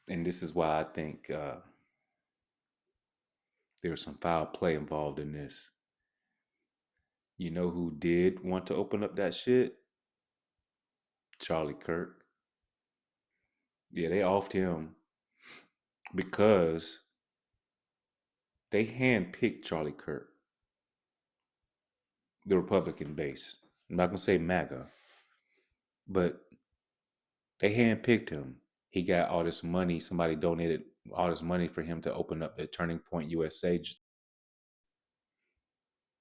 And this is why I think there was some foul play involved in this. You know who did want to open up that shit? Charlie Kirk. Yeah, they offed him because they handpicked Charlie Kirk, the Republican base. I'm not gonna say MAGA, but they handpicked him. He got all this money. Somebody donated all this money for him to open up the Turning Point USA,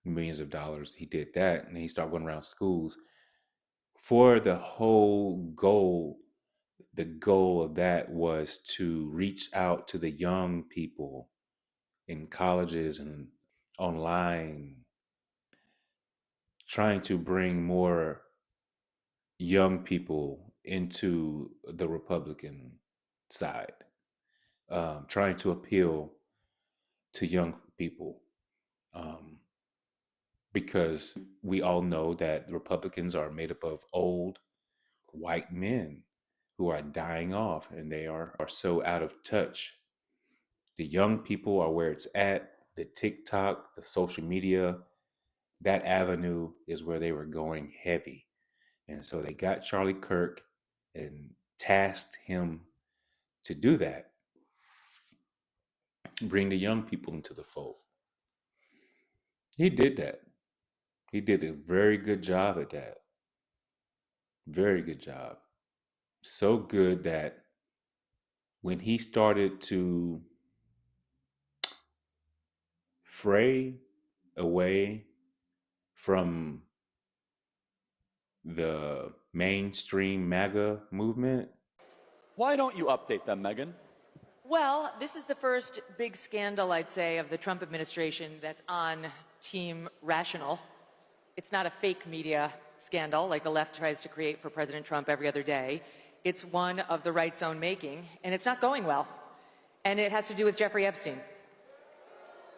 millions of dollars. He did that, and he started going around schools for the whole goal. The goal of that was to reach out to the young people in colleges and online, trying to bring more young people into the Republican side, trying to appeal to young people. Um, because we all know that the Republicans are made up of old white men who are dying off and they are so out of touch. The young people are where it's at. The TikTok, the social media, that avenue is where they were going heavy. And so they got Charlie Kirk and tasked him to do that, bring the young people into the fold. He did that. He did a very good job at that. Very good job. So good that when he started to fray away from the mainstream MAGA movement. Why don't you update them, Megan? Well, this is the first big scandal, I'd say, of the Trump administration that's on Team Rational. It's not a fake media scandal like the left tries to create for President Trump every other day. It's one of the right's own making, and it's not going well. And it has to do with Jeffrey Epstein.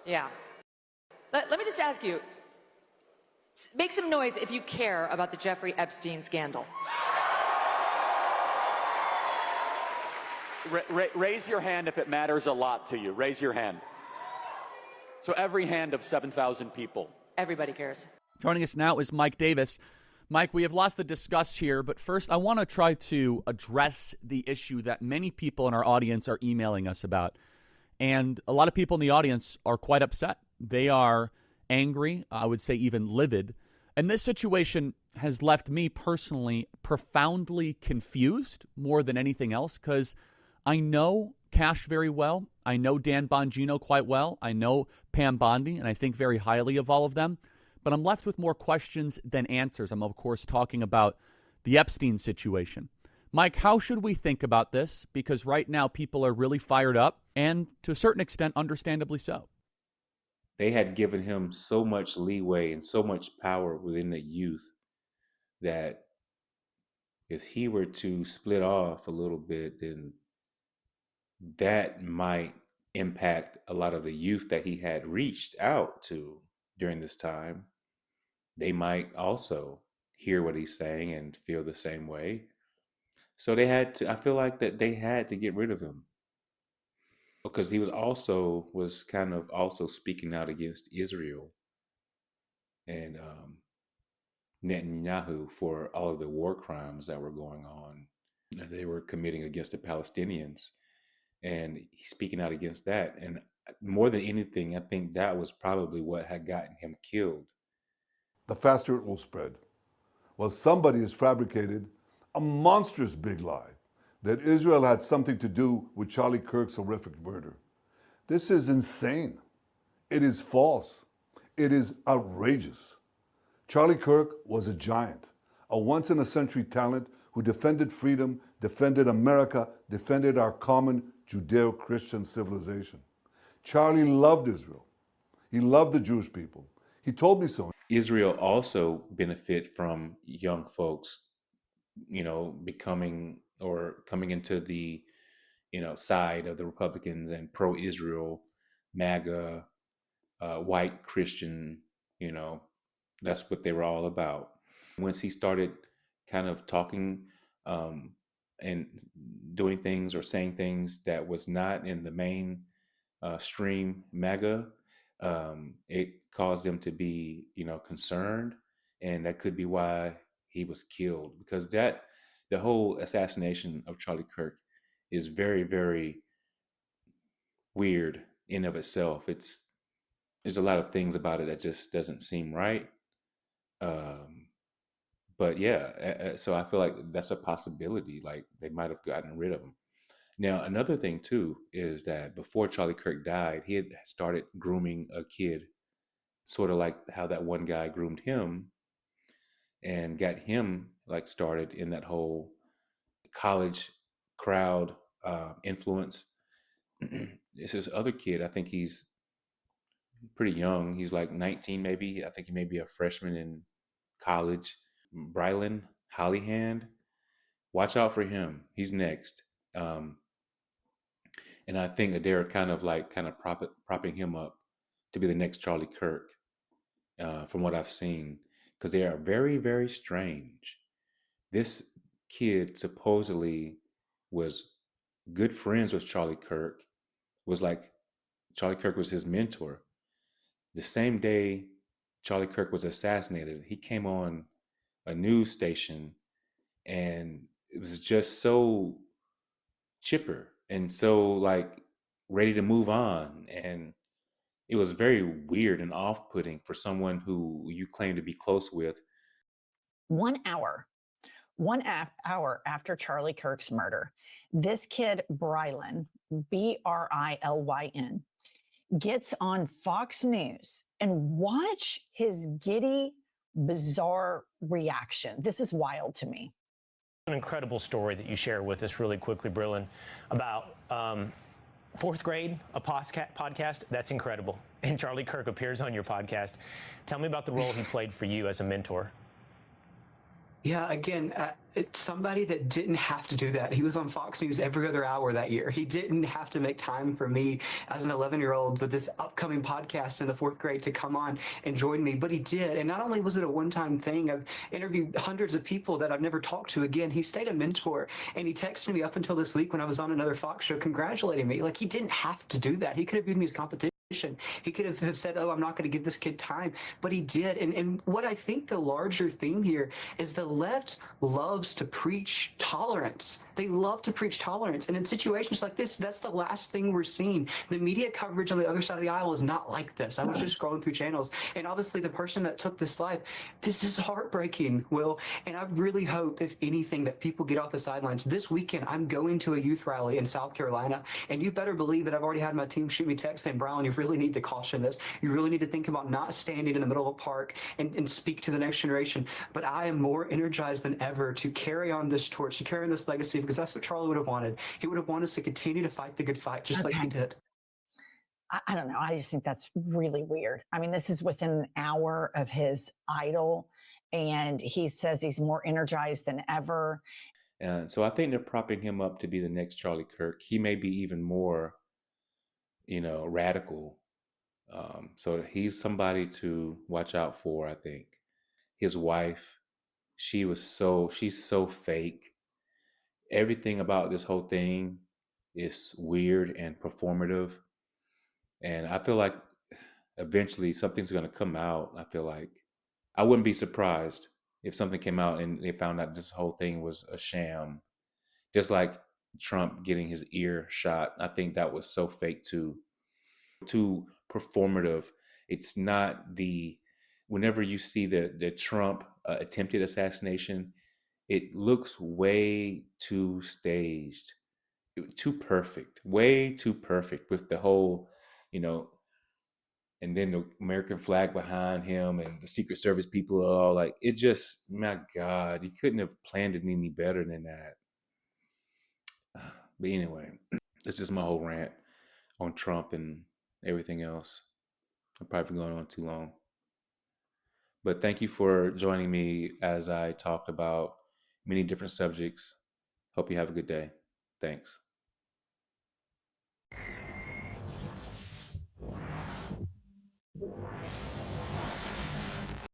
Yeah. Let me just ask you, make some noise if you care about the Jeffrey Epstein scandal. Raise your hand if it matters a lot to you. Raise your hand. So every hand of 7,000 people. Everybody cares. Joining us now is Mike Davis. Mike, we have lots to discuss here, but first I want to try to address the issue that many people in our audience are emailing us about. And a lot of people in the audience are quite upset. They are angry, I would say even livid. And this situation has left me personally profoundly confused more than anything else, because I know Cash very well. I know Dan Bongino quite well. I know Pam Bondi, and I think very highly of all of them. But I'm left with more questions than answers. I'm, of course, talking about the Epstein situation. Mike, how should we think about this? Because right now people are really fired up, and to a certain extent, understandably so. They had given him so much leeway and so much power within the youth that if he were to split off a little bit, then that might impact a lot of the youth that he had reached out to during this time. They might also hear what he's saying and feel the same way. So they had to, I feel like that they had to get rid of him because he was kind of also speaking out against Israel and Netanyahu for all of the war crimes that were going on that they were committing against the Palestinians, and he's speaking out against that. And more than anything, I think that was probably what had gotten him killed. The faster it will spread. Well, somebody has fabricated a monstrous big lie that Israel had something to do with Charlie Kirk's horrific murder. This is insane. It is false. It is outrageous. Charlie Kirk was a giant, a once-in-a-century talent who defended freedom, defended America, defended our common Judeo-Christian civilization. Charlie loved Israel. He loved the Jewish people. He told me so. Israel also benefit from young folks, becoming or coming into the, side of the Republicans and pro-Israel, MAGA, white Christian, that's what they were all about. Once he started kind of talking and doing things or saying things that was not in the main stream MAGA, it caused them to be, concerned, and that could be why he was killed. Because the whole assassination of Charlie Kirk is very, very weird in of itself. There's a lot of things about it that just doesn't seem right. Um, but yeah, so I feel like that's a possibility. Like they might have gotten rid of him. Now, another thing too is that before Charlie Kirk died, he had started grooming a kid, sort of like how that one guy groomed him and got him like started in that whole college crowd influence. It's this other kid. I think he's pretty young. He's like 19, maybe. I think he may be a freshman in college. Brilyn Hollyhand. Watch out for him. He's next. Um, and I think that they're kind of propping him up to be the next Charlie Kirk, from what I've seen, because they are very, very strange. This kid supposedly was good friends with Charlie Kirk, was like Charlie Kirk was his mentor. The same day Charlie Kirk was assassinated, he came on a news station and it was just so chipper and so like ready to move on. And it was very weird and off putting for someone who you claim to be close with. 1 hour, hour after Charlie Kirk's murder, this kid, Brilyn, Brilyn, gets on Fox News and watch his giddy, bizarre reaction. This is wild to me. An incredible story that you share with us really quickly, Brilyn, about fourth grade, a podcast. That's incredible. And Charlie Kirk appears on your podcast. Tell me about the role he played for you as a mentor. Yeah, again, it's somebody that didn't have to do that. He was on Fox News every other hour that year. He didn't have to make time for me as an 11-year-old with this upcoming podcast in the fourth grade to come on and join me, but he did. And not only was it a one-time thing, I've interviewed hundreds of people that I've never talked to again. He stayed a mentor, and he texted me up until this week when I was on another Fox show congratulating me. Like, he didn't have to do that. He could have viewed me as competition. He could have said, oh, I'm not going to give this kid time, but he did. And what I think the larger theme here is the left loves to preach tolerance. They love to preach tolerance. And in situations like this, that's the last thing we're seeing. The media coverage on the other side of the aisle is not like this. I was just scrolling through channels. And obviously the person that took this life, this is heartbreaking, Will. And I really hope, if anything, that people get off the sidelines. This weekend, I'm going to a youth rally in South Carolina. And you better believe that I've already had my team shoot me text saying, Brown, you really need to caution this. You really need to think about not standing in the middle of a park and speak to the next generation. But I am more energized than ever to carry on this torch, to carry on this legacy, because that's what Charlie would have wanted. He would have wanted us to continue to fight the good fight, just like he did. I don't know. I just think that's really weird. I mean, this is within an hour of his idol, and he says he's more energized than ever. And so I think they're propping him up to be the next Charlie Kirk. He may be even more, radical. So he's somebody to watch out for, I think. His wife, she's so fake. Everything about this whole thing is weird and performative. And I feel like eventually something's going to come out. I feel like I wouldn't be surprised if something came out and they found out this whole thing was a sham. Just like Trump getting his ear shot. I think that was so fake too performative. It's not whenever you see the Trump attempted assassination, it looks way too staged, too perfect, way too perfect with the whole, and then the American flag behind him and the Secret Service people are all like, it just, my God, you couldn't have planned it any better than that. But anyway, this is my whole rant on Trump and everything else. I'm probably going on too long. But thank you for joining me as I talked about many different subjects. Hope you have a good day. Thanks.